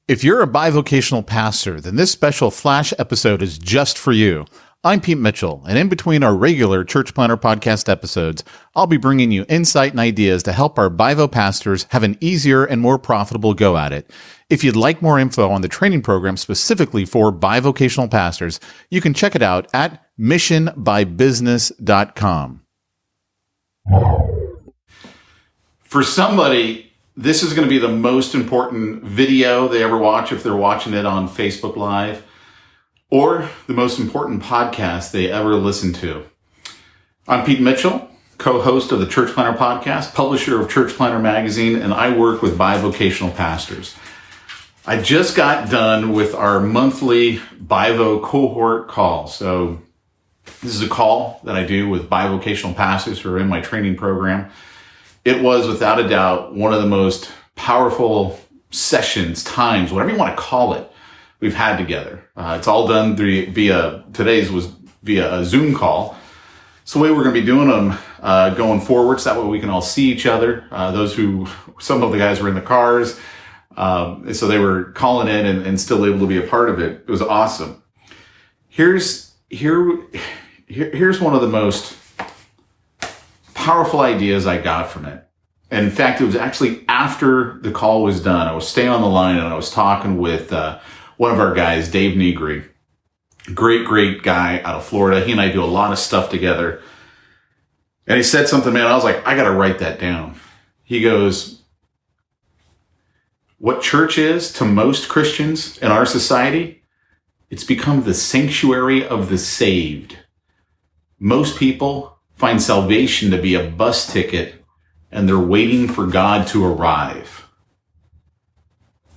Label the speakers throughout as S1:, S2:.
S1: If you're a bivocational pastor, then this special flash episode is just for you. I'm Pete Mitchell, and in between our regular Church Planter podcast episodes, I'll be bringing you insight and ideas to help our bivo pastors have an easier and more profitable go at it. If you'd like more info on the training program specifically for bivocational pastors, you can check it out at missionbybusiness.com. For somebody, this is going to be the most important video they ever watch if they're watching it on Facebook Live, or the most important podcast they ever listen to. I'm Pete Mitchell, co-host of the Church Planter podcast, publisher of Church Planter magazine, and I work with bivocational pastors. I just got done with our monthly bivo cohort call. So this is a call that I do with bivocational pastors who are in my training program. It was, without a doubt, one of the most powerful sessions, times, whatever you want to call it, we've had together. It's all done today's was via a Zoom call. So the way we're going to be doing them going forward, so that way we can all see each other. Some of the guys were in the cars, so they were calling in and still able to be a part of it. It was awesome. Here's one of the most powerful ideas I got from it. And in fact, it was actually after the call was done. I was staying on the line and I was talking with one of our guys, Dave Nigri. Great guy out of Florida. He and I do a lot of stuff together. And he said something, man, I was like, I got to write that down. He goes, what church is to most Christians in our society, it's become the sanctuary of the saved. Most people find salvation to be a bus ticket, and they're waiting for God to arrive.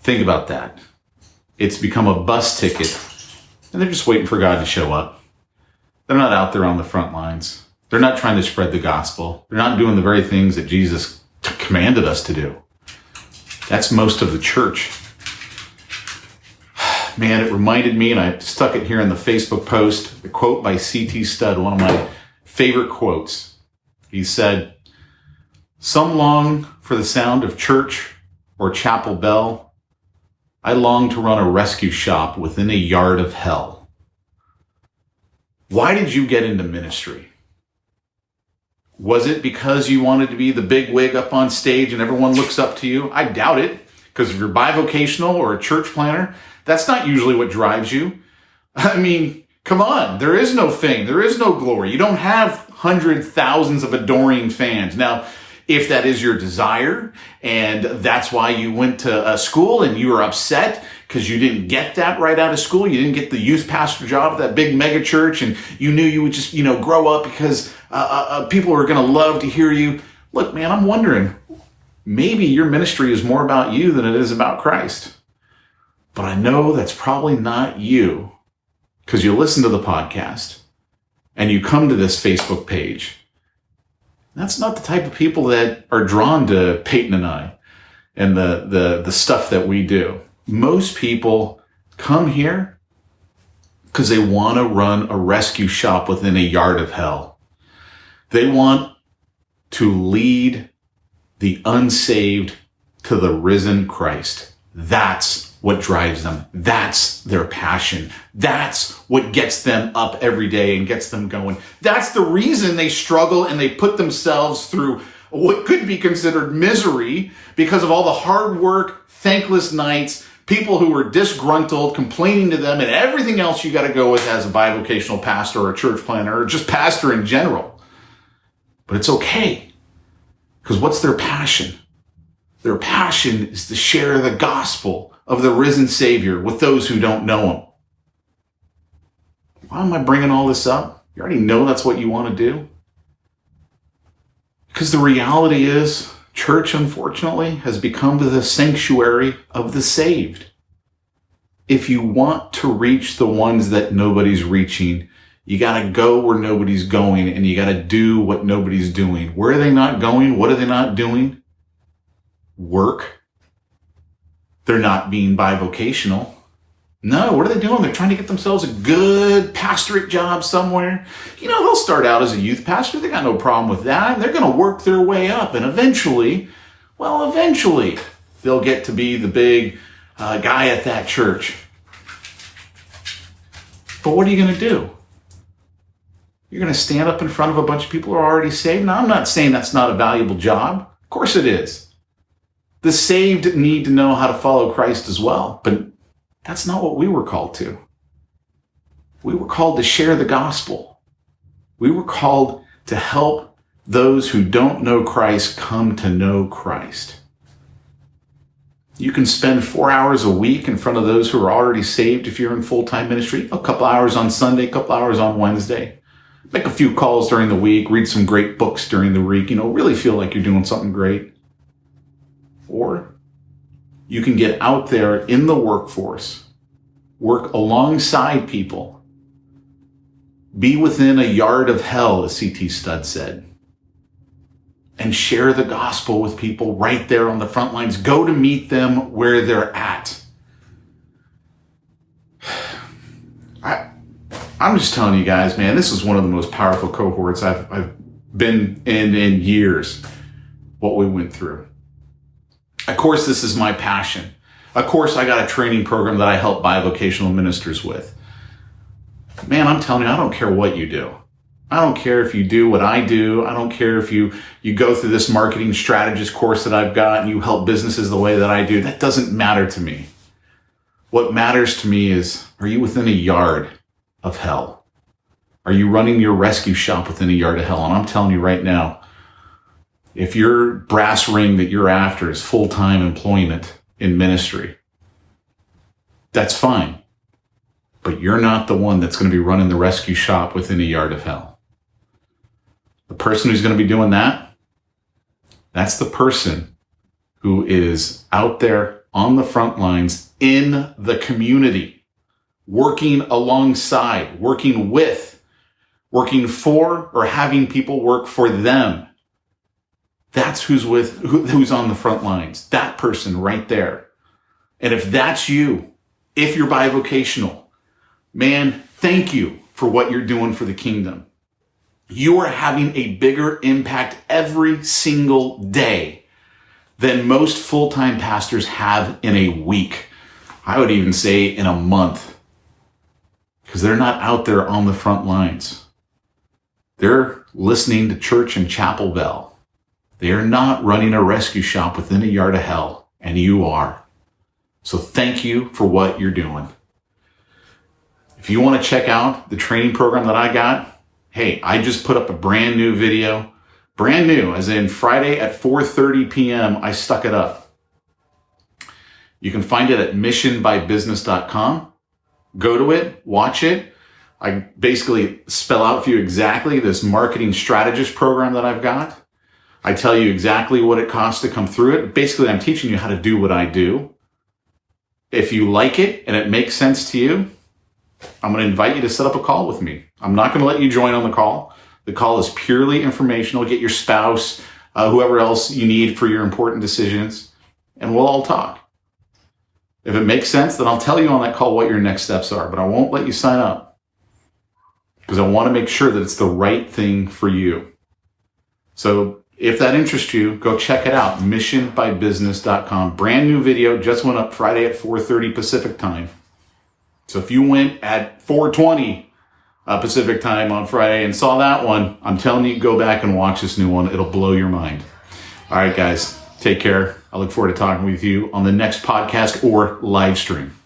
S1: Think about that. It's become a bus ticket, and they're just waiting for God to show up. They're not out there on the front lines. They're not trying to spread the gospel. They're not doing the very things that Jesus commanded us to do. That's most of the church. Man, it reminded me, and I stuck it here in the Facebook post, the quote by C.T. Studd, one of my favorite quotes. He said, "Some long for the sound of church or chapel bell. I long to run a rescue shop within a yard of hell." Why did you get into ministry? Was it because you wanted to be the big wig up on stage and everyone looks up to you? I doubt it, because if you're bivocational or a church planter, that's not usually what drives you. I mean, come on, there is no fame, there is no glory. You don't have hundreds, thousands of adoring fans. Now, if that is your desire, and that's why you went to school and you were upset because you didn't get that right out of school, you didn't get the youth pastor job at that big mega church, and you knew you would just, grow up because people are going to love to hear you. Look, man, I'm wondering, maybe your ministry is more about you than it is about Christ. But I know that's probably not you, because you listen to the podcast and you come to this Facebook page. That's not the type of people that are drawn to Peyton and I and the stuff that we do. Most people come here because they want to run a rescue shop within a yard of hell. They want to lead the unsaved to the risen Christ. That's what drives them. That's their passion. That's what gets them up every day and gets them going. That's the reason they struggle and they put themselves through what could be considered misery because of all the hard work, thankless nights, people who are disgruntled, complaining to them, and everything else you got to go with as a bivocational pastor or a church planter or just pastor in general. But it's okay, because what's their passion? Their passion is to share the gospel of the risen Savior with those who don't know him. Why am I bringing all this up? You already know that's what you want to do. Because the reality is, church, unfortunately, has become the sanctuary of the saved. If you want to reach the ones that nobody's reaching, you got to go where nobody's going, and you got to do what nobody's doing. Where are they not going? What are they not doing? Work. They're not being bivocational. No, what are they doing? They're trying to get themselves a good pastorate job somewhere. They'll start out as a youth pastor. They got no problem with that. They're going to work their way up. And eventually, they'll get to be the big guy at that church. But what are you going to do? You're going to stand up in front of a bunch of people who are already saved? Now, I'm not saying that's not a valuable job. Of course it is. The saved need to know how to follow Christ as well, but that's not what we were called to. We were called to share the gospel. We were called to help those who don't know Christ come to know Christ. You can spend 4 hours a week in front of those who are already saved if you're in full-time ministry, a couple hours on Sunday, a couple hours on Wednesday. Make a few calls during the week, read some great books during the week, really feel like you're doing something great. Or you can get out there in the workforce, work alongside people, be within a yard of hell, as C.T. Studd said, and share the gospel with people right there on the front lines. Go to meet them where they're at. I'm just telling you guys, man, this is one of the most powerful cohorts I've been in years, what we went through. Of course, this is my passion. Of course, I got a training program that I help bivocational ministers with. Man, I'm telling you, I don't care what you do. I don't care if you do what I do. I don't care if you go through this marketing strategist course that I've got and you help businesses the way that I do. That doesn't matter to me. What matters to me is, are you within a yard of hell? Are you running your rescue shop within a yard of hell? And I'm telling you right now, if your brass ring that you're after is full-time employment in ministry, that's fine. But you're not the one that's going to be running the rescue shop within a yard of hell. The person who's going to be doing that, that's the person who is out there on the front lines in the community, working alongside, working with, working for, or having people work for them. That's who's on the front lines. That person right there. And if that's you, if you're bivocational, man, thank you for what you're doing for the kingdom. You are having a bigger impact every single day than most full-time pastors have in a week. I would even say in a month, because they're not out there on the front lines. They're listening to church and chapel bell. They are not running a rescue shop within a yard of hell, and you are. So thank you for what you're doing. If you want to check out the training program that I got, hey, I just put up a brand new video. Brand new, as in Friday at 4:30 p.m., I stuck it up. You can find it at missionbybusiness.com. Go to it, watch it. I basically spell out for you exactly this marketing strategist program that I've got. I tell you exactly what it costs to come through it. Basically, I'm teaching you how to do what I do. If you like it and it makes sense to you, I'm going to invite you to set up a call with me. I'm not going to let you join on the call. The call is purely informational. Get your spouse, whoever else you need for your important decisions, and we'll all talk. If it makes sense, then I'll tell you on that call what your next steps are, but I won't let you sign up because I want to make sure that it's the right thing for you. So if that interests you, go check it out, missionbybusiness.com. Brand new video, just went up Friday at 4:30 Pacific time. So if you went at 4:20 Pacific time on Friday and saw that one, I'm telling you, go back and watch this new one. It'll blow your mind. All right, guys, take care. I look forward to talking with you on the next podcast or live stream.